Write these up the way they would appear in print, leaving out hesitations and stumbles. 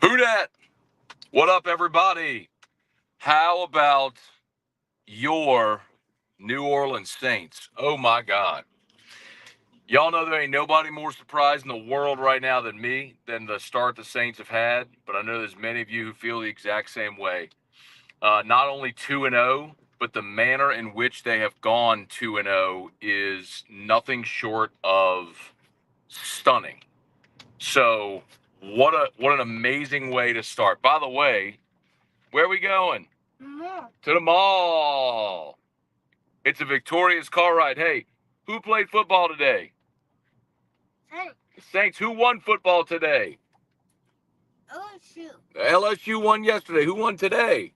Who dat? What up, everybody? How about your New Orleans Saints? Oh my God. Y'all know there ain't nobody more surprised in the world right now than me, than the start the Saints have had. But I know there's many of you who feel the exact same way. Not only 2-0, but the manner in which they have gone 2-0 is nothing short of stunning. So what an amazing way to start. By the way, where are we going? To the mall. It's a victorious car ride. Hey, who played football today? Saints. The Saints. Who won football today? LSU. LSU won yesterday. Who won today?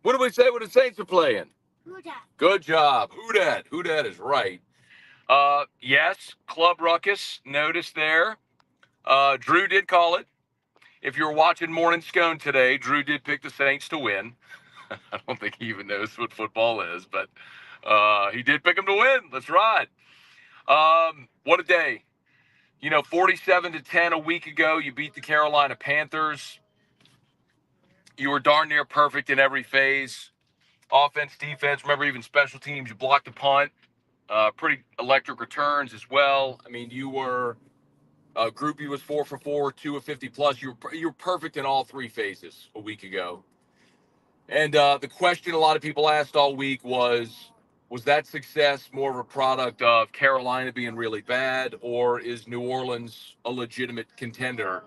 What do we say when the Saints are playing? Who dat? Good job. Who dat? Who dat is right. Yes, Club Ruckus. Notice there. Drew did call it. If you're watching Morning Scone today, Drew did pick the Saints to win. I don't think he even knows what football is, but he did pick them to win. Let's ride. What a day. 47-10 a week ago, you beat the Carolina Panthers. You were darn near perfect in every phase. Offense, defense, remember even special teams, you blocked a punt. Pretty electric returns as well. I mean, you were Groupie was 4 for 4, 2 of 50 plus. You were perfect in all three phases a week ago. And the question a lot of people asked all week was that success more of a product of Carolina being really bad, or is New Orleans a legitimate contender?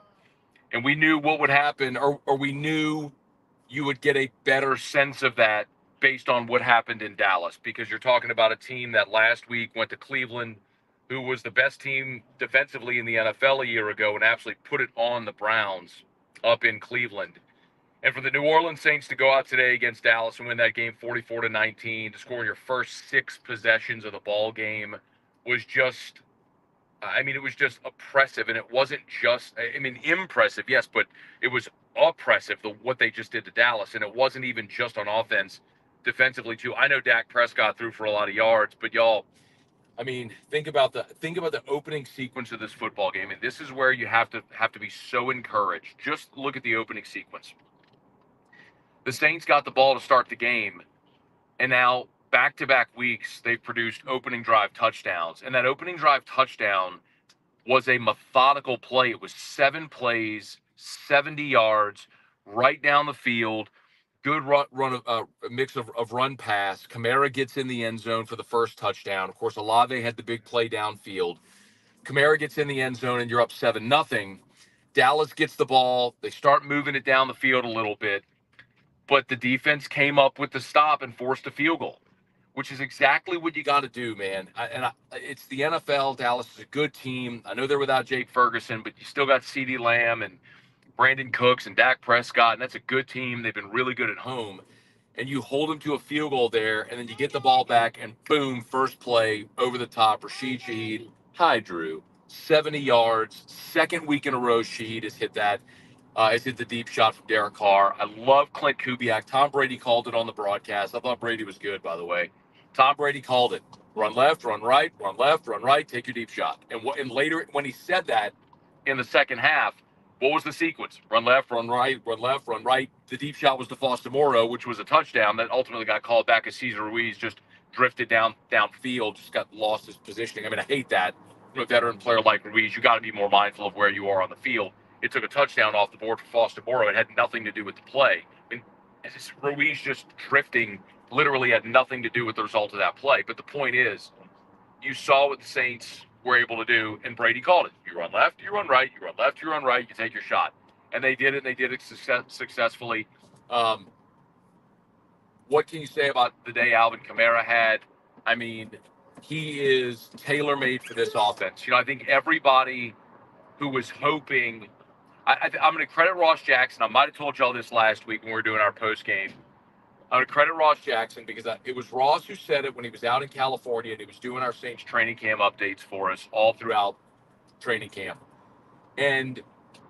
And we knew what would happen, or we knew you would get a better sense of that based on what happened in Dallas, because you're talking about a team that last week went to Cleveland, who was the best team defensively in the NFL a year ago, and absolutely put it on the Browns up in Cleveland. And for the New Orleans Saints to go out today against Dallas and win that game 44-19, to score your first 6 possessions of the ball game was just, it was just oppressive. And it wasn't just, impressive, yes, but it was oppressive, what they just did to Dallas. And it wasn't even just on offense, defensively too. I know Dak Prescott threw for a lot of yards, but y'all, think about the opening sequence of this football game. And this is where you have to be so encouraged. Just look at the opening sequence. The Saints got the ball to start the game, and now back-to-back weeks they've produced opening drive touchdowns. And that opening drive touchdown was a methodical play. It was 7 plays, 70 yards, right down the field. Good run a mix of run pass. Kamara gets in the end zone for the first touchdown. Of course, Olave had the big play downfield. Kamara gets in the end zone, and you're up 7-0. Dallas gets the ball. They start moving it down the field a little bit, but the defense came up with the stop and forced a field goal, which is exactly what you got to do, man. It's the NFL. Dallas is a good team. I know they're without Jake Ferguson, but you still got CeeDee Lamb and Brandon Cooks and Dak Prescott, and that's a good team. They've been really good at home. And you hold them to a field goal there, and then you get the ball back, and boom, first play, over the top, Rashid Shaheed. Hi, Drew. 70 yards. Second week in a row, Shaheed has hit the deep shot from Derek Carr. I love Clint Kubiak. Tom Brady called it on the broadcast. I thought Brady was good, by the way. Tom Brady called it. Run left, run right, run left, run right, take your deep shot. And later, when he said that in the second half, what was the sequence? Run left, run right, run left, run right. The deep shot was to Foster Moreau, which was a touchdown that ultimately got called back as Cesar Ruiz just drifted downfield, just got lost his positioning. I hate that. A veteran player like Ruiz, you got to be more mindful of where you are on the field. It took a touchdown off the board for Foster Moreau. It had nothing to do with the play. Ruiz just drifting literally had nothing to do with the result of that play. But the point is, you saw what the Saints were able to do, and Brady called it. You run left, you run right, you run left, you run right, you take your shot. And they did it, and they did it successfully. What can you say about the day Alvin Kamara had? He is tailor-made for this offense. I think everybody who was hoping I'm going to credit Ross Jackson. I might have told y'all this last week when we were doing our post game. I'm going to credit Ross Jackson because it was Ross who said it when he was out in California and he was doing our Saints training camp updates for us all throughout training camp. And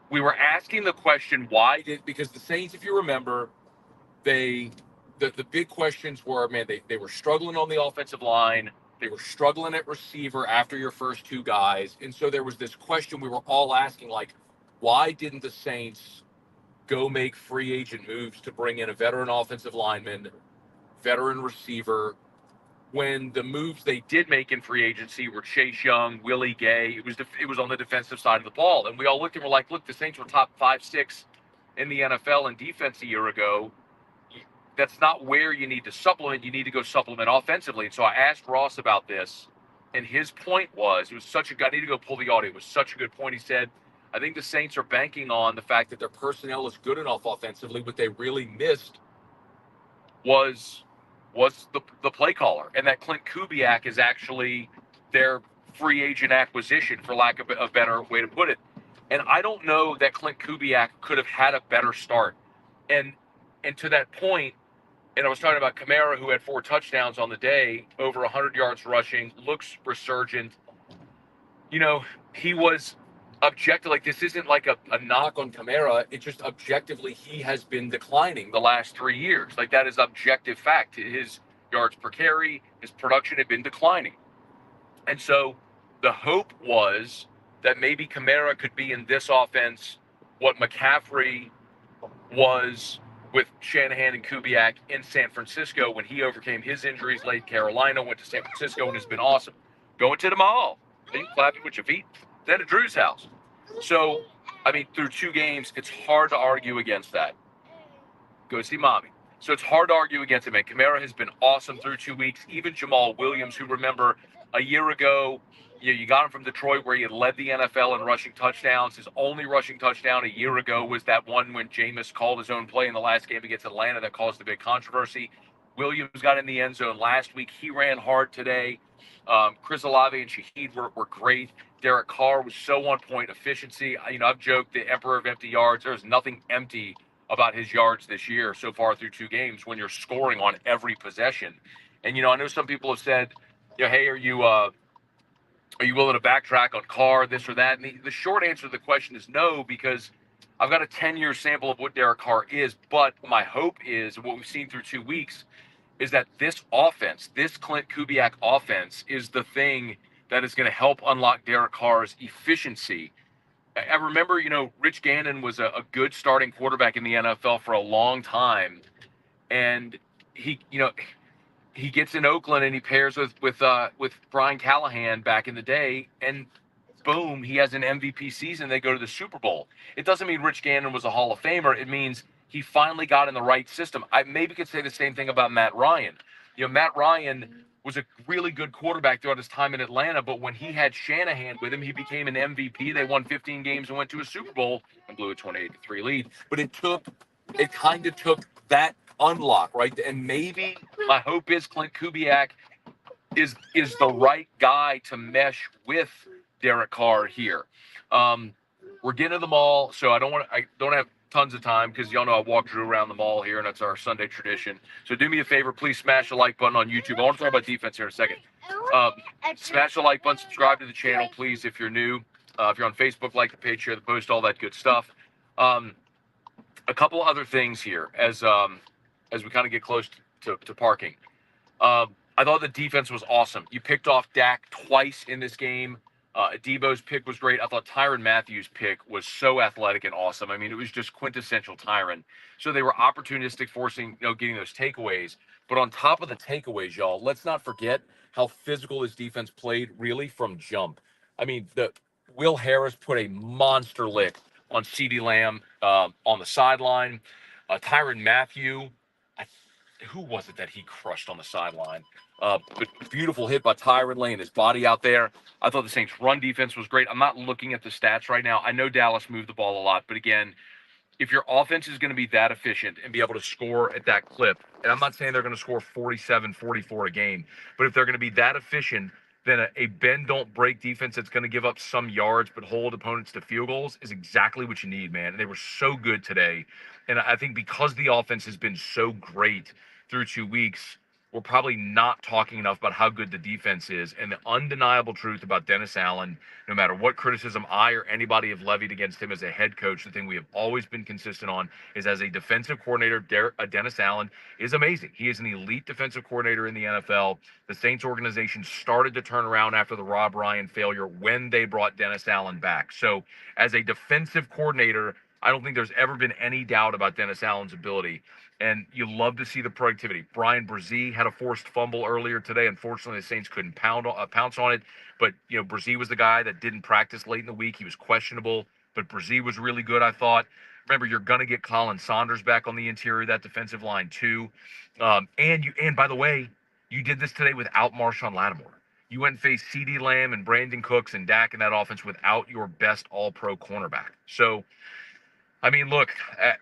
we were asking the question, because the Saints, if you remember, the big questions were, man, they were struggling on the offensive line. They were struggling at receiver after your first 2 guys. And so there was this question we were all asking, like, why didn't the Saints go make free agent moves to bring in a veteran offensive lineman, veteran receiver, when the moves they did make in free agency were Chase Young, Willie Gay? It was on the defensive side of the ball, and we all looked and were like, look, the Saints were top 5-6 in the NFL in defense a year ago. That's not where you need to supplement. You need to go supplement offensively. And so I asked Ross about this, and his point was, it was such a good, I need to go pull the audio. It was such a good point. He said, I think the Saints are banking on the fact that their personnel is good enough offensively. What they really missed was the play caller, and that Clint Kubiak is actually their free agent acquisition, for lack of a better way to put it. And I don't know that Clint Kubiak could have had a better start. And to that point, and I was talking about Kamara, who had 4 touchdowns on the day, over 100 yards rushing, looks resurgent. You know, he was objective. Like, this isn't like a knock on Kamara. It's just objectively, he has been declining the last 3 years. Like, that is objective fact. His yards per carry, his production had been declining. And so the hope was that maybe Kamara could be in this offense what McCaffrey was with Shanahan and Kubiak in San Francisco when he overcame his injuries late. Carolina, went to San Francisco, and has been awesome. Going to the mall, clapping with your feet, then at Drew's house. So, I mean, through 2 games, it's hard to argue against that. Go see mommy. So it's hard to argue against him. And Kamara has been awesome through 2 weeks. Even Jamal Williams, who, remember, a year ago, you got him from Detroit, where he had led the NFL in rushing touchdowns. His only rushing touchdown a year ago was that one when Jameis called his own play in the last game against Atlanta that caused a big controversy. Williams got in the end zone last week. He ran hard today. Chris Olave and Shaheed were great. Derek Carr was so on point. Efficiency. I've joked the emperor of empty yards. There's nothing empty about his yards this year so far through 2 games when you're scoring on every possession. And, I know some people have said, hey, are you willing to backtrack on Carr, this or that? And the short answer to the question is no, because I've got a 10-year sample of what Derek Carr is. But my hope is, what we've seen through 2 weeks, is that this offense, this Clint Kubiak offense, is the thing that is going to help unlock Derek Carr's efficiency. I remember, Rich Gannon was a good starting quarterback in the NFL for a long time. And he gets in Oakland and he pairs with Brian Callahan back in the day, and boom, he has an MVP season. They go to the Super Bowl. It doesn't mean Rich Gannon was a Hall of Famer. It means he finally got in the right system. I maybe could say the same thing about Matt Ryan. Matt Ryan was a really good quarterback throughout his time in Atlanta, but when he had Shanahan with him, he became an MVP. They won 15 games and went to a Super Bowl and blew a 28-3 lead. But it kind of took that unlock, right? And maybe my hope is Clint Kubiak is the right guy to mesh with Derek Carr here. We're getting to the mall, so I don't have tons of time, because y'all know I walk Drew around the mall here, and that's our Sunday tradition. So do me a favor, please smash the like button on YouTube. I want to talk about defense here in a second. Smash the like button, subscribe to the channel, please, if you're new. If you're on Facebook, like the page, share the post, all that good stuff. A couple other things here as we kind of get close to parking. I thought the defense was awesome. You picked off Dak twice in this game. Debo's pick was great. I thought Tyrann Mathieu's pick was so athletic and awesome. I mean, it was just quintessential Tyrann. So they were opportunistic, forcing, getting those takeaways. But on top of the takeaways, y'all, let's not forget how physical this defense played really from jump. I mean, Will Harris put a monster lick on CeeDee Lamb on the sideline. Tyrann Mathieu, who was it that he crushed on the sideline? But beautiful hit by Tyrann, laying his body out there. I thought the Saints' run defense was great. I'm not looking at the stats right now. I know Dallas moved the ball a lot, but again, if your offense is going to be that efficient and be able to score at that clip, and I'm not saying they're going to score 47, 44 a game, but if they're going to be that efficient, then a bend don't break defense that's going to give up some yards but hold opponents to field goals is exactly what you need, man. And they were so good today. And I think because the offense has been so great through 2 weeks, we're probably not talking enough about how good the defense is. And the undeniable truth about Dennis Allen, no matter what criticism I or anybody have levied against him as a head coach, the thing we have always been consistent on is as a defensive coordinator, Dennis Allen is amazing. He is an elite defensive coordinator in the NFL. The Saints organization started to turn around after the Rob Ryan failure when they brought Dennis Allen back. So as a defensive coordinator, I don't think there's ever been any doubt about Dennis Allen's ability. And you love to see the productivity. Brian Brzee had a forced fumble earlier today. Unfortunately, the Saints couldn't pounce on it. But, Brzee was the guy that didn't practice late in the week. He was questionable, but Brzee was really good, I thought. Remember, you're going to get Colin Saunders back on the interior of that defensive line, too. And by the way, you did this today without Marshawn Lattimore. You went and faced CeeDee Lamb and Brandon Cooks and Dak in that offense without your best all-pro cornerback. So, I mean, look,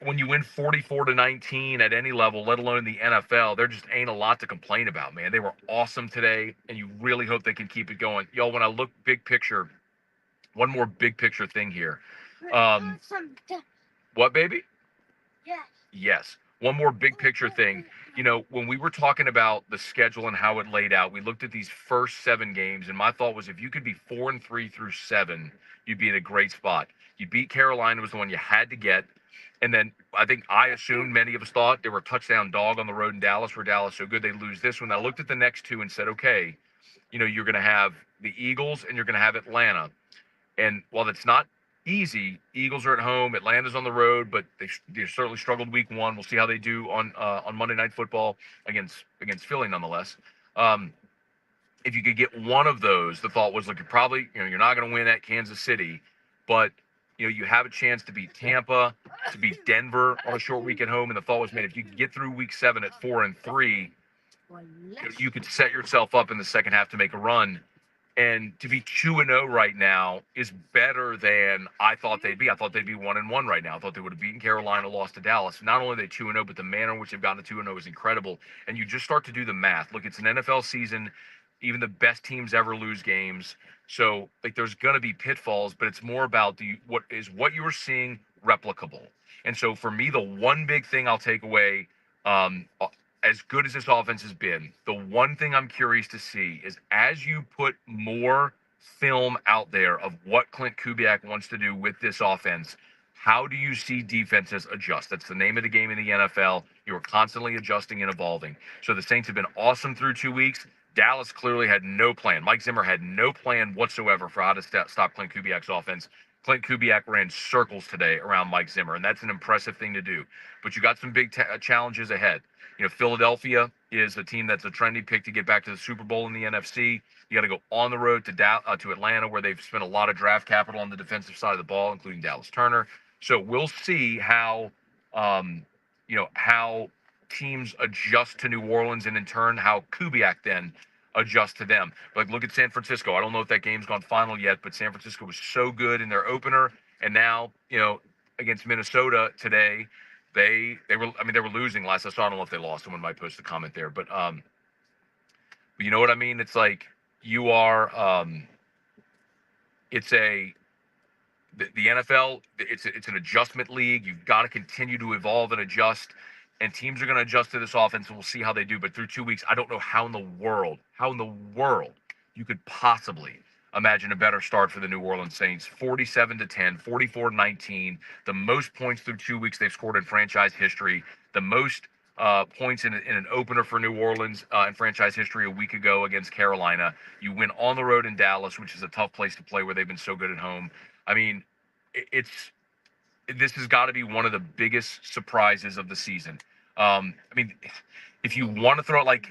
when you win 44-19 at any level, let alone the NFL, there just ain't a lot to complain about, man. They were awesome today, and you really hope they can keep it going. Y'all, when I look big picture, one more big picture thing here. What, baby? Yes. Yes. One more big picture thing. When we were talking about the schedule and how it laid out, we looked at these first 7 games, and my thought was if you could be 4-3 through 7, you'd be in a great spot. You beat Carolina was the one you had to get. And then I assumed many of us thought they were a touchdown dog on the road in Dallas. Were Dallas so good they lose this one? I looked at the next 2 and said, okay, you're going to have the Eagles and you're going to have Atlanta. And while that's not easy, Eagles are at home, Atlanta's on the road, but they certainly struggled week 1. We'll see how they do on Monday Night Football against Philly, nonetheless. If you could get one of those, the thought was, look, you're not going to win at Kansas City, but you have a chance to beat Tampa, to beat Denver on a short week at home. And the thought was, man, if you could get through week 7 at 4-3, you could set yourself up in the second half to make a run. And to be 2-0 right now is better than I thought they'd be. I thought they'd be 1-1 right now. I thought they would have beaten Carolina, lost to Dallas. Not only are they 2-0, but the manner in which they've gotten to 2-0 is incredible. And you just start to do the math. Look, it's an NFL season. Even the best teams ever lose games. So, there's going to be pitfalls, but it's more about what you were seeing replicable. And so, for me, the one big thing I'll take away, as good as this offense has been, the one thing I'm curious to see is as you put more film out there of what Clint Kubiak wants to do with this offense, how do you see defenses adjust? That's the name of the game in the NFL. You are constantly adjusting and evolving. So the Saints have been awesome through 2 weeks. Dallas clearly had no plan. Mike Zimmer had no plan whatsoever for how to stop Clint Kubiak's offense. Clint Kubiak ran circles today around Mike Zimmer, and that's an impressive thing to do. But you got some big challenges ahead. Philadelphia is a team that's a trendy pick to get back to the Super Bowl in the NFC. You got to go on the road to Atlanta, where they've spent a lot of draft capital on the defensive side of the ball, including Dallas Turner. So we'll see how teams adjust to New Orleans, and in turn how Kubiak then adjusts to them. But look at San Francisco. I don't know if that game's gone final yet, but San Francisco was so good in their opener, and now against Minnesota today, they were losing last I saw. I don't know if they lost. Someone might post a comment there, but you know what I mean. It's like you are. It's a the NFL. It's an adjustment league. You've got to continue to evolve and adjust. And teams are going to adjust to this offense, and we'll see how they do. But through 2 weeks, I don't know how in the world you could possibly imagine a better start for the New Orleans Saints. 47-10, 44-19, the most points through 2 weeks they've scored in franchise history, the most points in an opener for New Orleans in franchise history a week ago against Carolina. You win on the road in Dallas, which is a tough place to play where they've been so good at home. I mean, this has got to be one of the biggest surprises of the season. If you want to throw it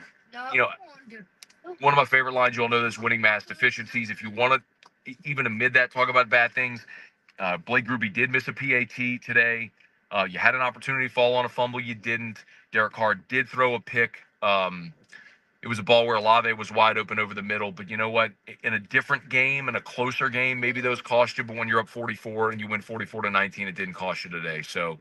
one of my favorite lines, you'll know this, winning mass deficiencies. If you want to, even amid that, talk about bad things, Blake Gruby did miss a PAT today. You had an opportunity to fall on a fumble. You didn't. Derek Carr did throw a pick. It was a ball where Olave was wide open over the middle. But you know what? In a different game, in a closer game, maybe those cost you. But when you're up 44 and you win 44-19, it didn't cost you today. So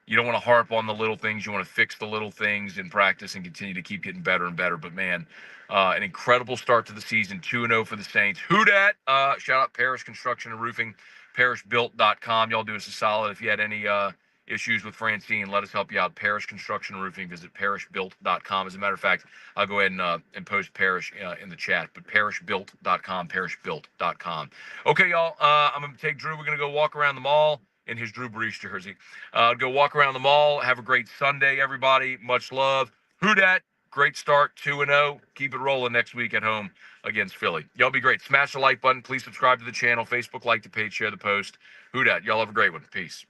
you don't want to harp on the little things. You want to fix the little things in practice and continue to keep getting better and better. But, man, an incredible start to the season, 2-0 for the Saints. Who dat? Shout out Parrish Construction and Roofing, parrishbuilt.com. Y'all do us a solid. If you had any issues with Francine, let us help you out. Parish Construction and Roofing. Visit parishbuilt.com. As a matter of fact, I'll go ahead and post Parish in the chat, but parishbuilt.com, parishbuilt.com. Okay, y'all, I'm going to take Drew. We're going to go walk around the mall in his Drew Brees jersey. Go walk around the mall. Have a great Sunday, everybody. Much love. Who dat? Great start, 2-0. Keep it rolling next week at home against Philly. Y'all be great. Smash the like button. Please subscribe to the channel. Facebook, like the page, share the post. Who dat? Y'all have a great one. Peace.